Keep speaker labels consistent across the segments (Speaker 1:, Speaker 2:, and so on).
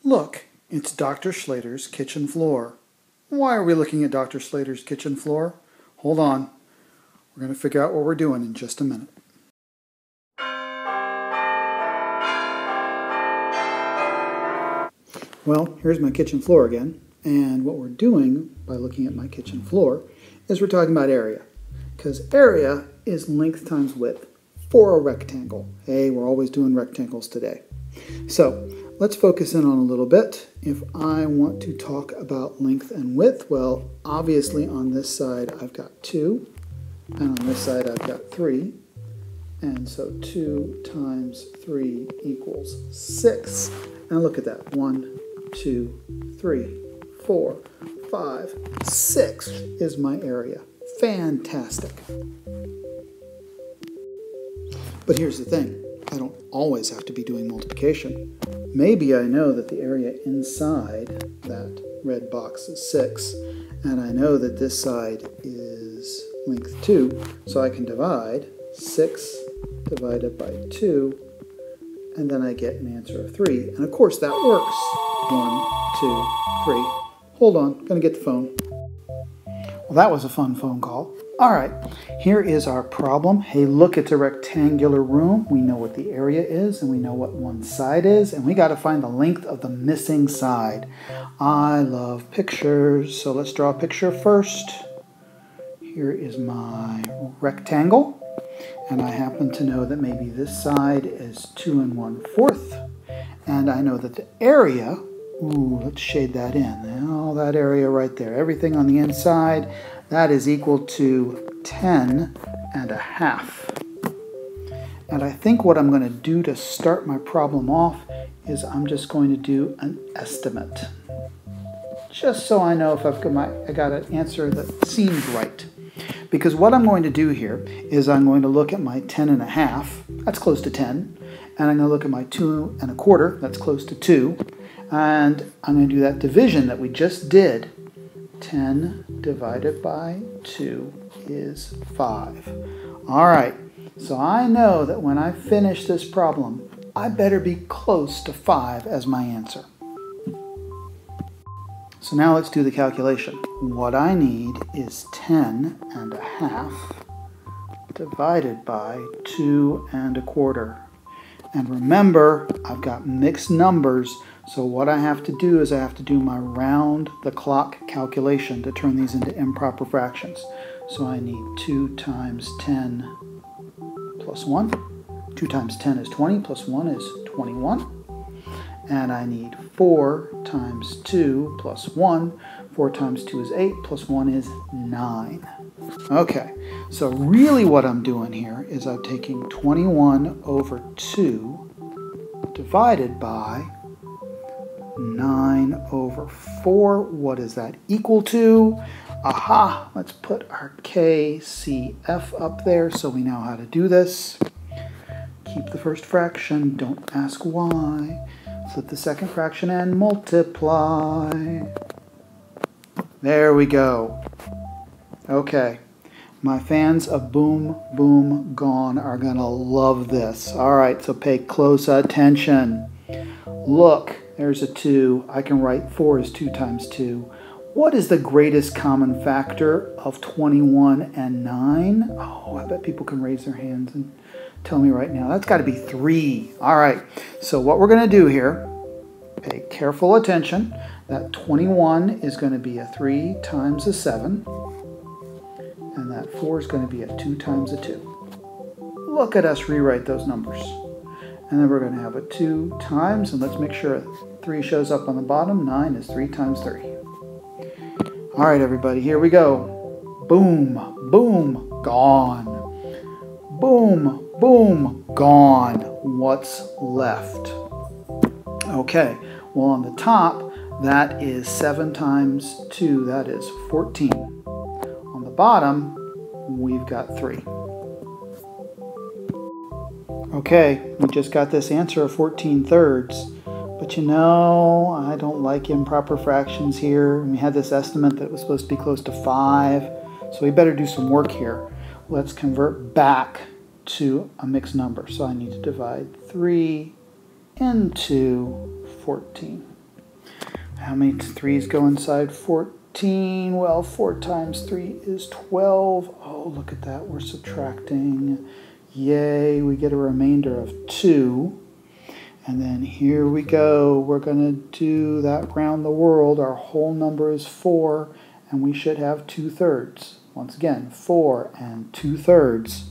Speaker 1: Look, it's Dr. Schlater's kitchen floor. Why are we looking at Dr. Schlater's kitchen floor? Hold on. We're going to figure out what we're doing in just a minute. Well, here's my kitchen floor again. And what we're doing by looking at my kitchen floor is we're talking about area. Because area is length times width for a rectangle. Hey, we're always doing rectangles today. So let's focus in on a little bit. If I want to talk about length and width, well, obviously on this side I've got 2, and on this side I've got 3. And so 2 times 3 equals 6. And look at that. 1, 2, 3, 4, 5, 6 is my area. Fantastic. But here's the thing. I don't always have to be doing multiplication. Maybe I know that the area inside that red box is 6, and I know that this side is length 2, so I can divide 6 divided by 2, and then I get an answer of 3. And of course that works. 1, 2, 3. Hold on, gonna get the phone. Well, that was a fun phone call. All right, here is our problem. Hey, look, it's a rectangular room. We know what the area is, and we know what one side is, and we got to find the length of the missing side. I love pictures, so let's draw a picture first. Here is my rectangle, and I happen to know that maybe this side is 2 1/4, and I know that the area, let's shade that in. Oh, that area right there, everything on the inside, that is equal to 10 1/2. And I think what I'm going to do to start my problem off is I'm just going to do an estimate. Just so I know if I got an answer that seems right. Because what I'm going to do here is I'm going to look at my 10 1/2, that's close to 10, and I'm going to look at my 2 1/4, that's close to 2, and I'm going to do that division that we just did. 10 divided by 2 is 5. All right, so I know that when I finish this problem, I better be close to 5 as my answer. So now let's do the calculation. What I need is 10 1/2 divided by 2 1/4. And remember, I've got mixed numbers, so what I have to do is I have to do my round the clock calculation to turn these into improper fractions. So I need 2 times 10 plus 1. 2 times 10 is 20, plus 1 is 21. And I need 4 times 2 plus 1. 4 times 2 is 8, plus 1 is 9. Okay, so really what I'm doing here is I'm taking 21 over 2 divided by 9 over 4. What is that equal to? Aha! Let's put our KCF up there so we know how to do this. Keep the first fraction, don't ask why. Flip the second fraction and multiply. There we go. Okay, my fans of Boom Boom Gone are gonna love this. All right, so pay close attention. Look, there's a 2. I can write 4 as 2 times 2. What is the greatest common factor of 21 and 9? Oh, I bet people can raise their hands and tell me right now. That's got to be 3. All right, so what we're going to do here, pay careful attention, that 21 is going to be a 3 times a 7, and that 4 is going to be a 2 times a 2. Look at us rewrite those numbers. And then we're going to have a 2 times, and let's make sure 3 shows up on the bottom. 9 is 3 times 3. All right, everybody, here we go. Boom, boom, gone. Boom, boom, gone. What's left? Okay, well, on the top, that is 7 times 2. That is 14. On the bottom, we've got 3. Okay, we just got this answer of 14/3. But you know, I don't like improper fractions here. We had this estimate that was supposed to be close to 5. So we better do some work here. Let's convert back to a mixed number. So I need to divide 3 into 14. how many 3's go inside 14? Well, 4 times 3 is 12. Oh, look at that. We're subtracting. Yay, we get a remainder of 2. And then here we go. We're going to do that round the world. Our whole number is 4, and we should have 2/3. Once again, 4 and 2/3.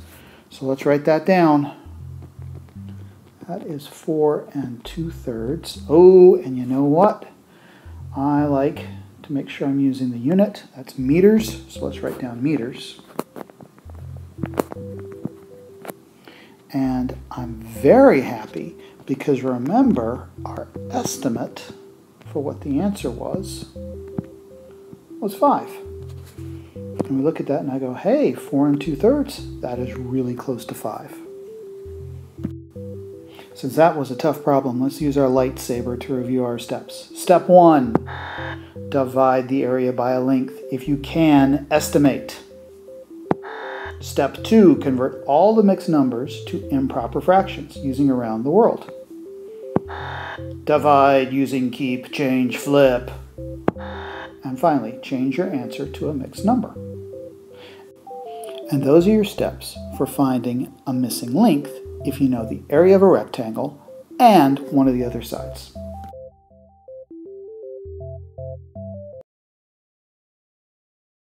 Speaker 1: So let's write that down. That is 4 and 2/3. Oh, and you know what? I like to make sure I'm using the unit. That's meters. So let's write down meters. And I'm very happy because remember, our estimate for what the answer was 5. And we look at that and I go, hey, 4 and 2/3, that is really close to 5. Since that was a tough problem, let's use our lightsaber to review our steps. Step 1, divide the area by a length. If you can, estimate. Step 2, convert all the mixed numbers to improper fractions using around the world. Divide using keep, change, flip. And finally, change your answer to a mixed number. And those are your steps for finding a missing length if you know the area of a rectangle and one of the other sides.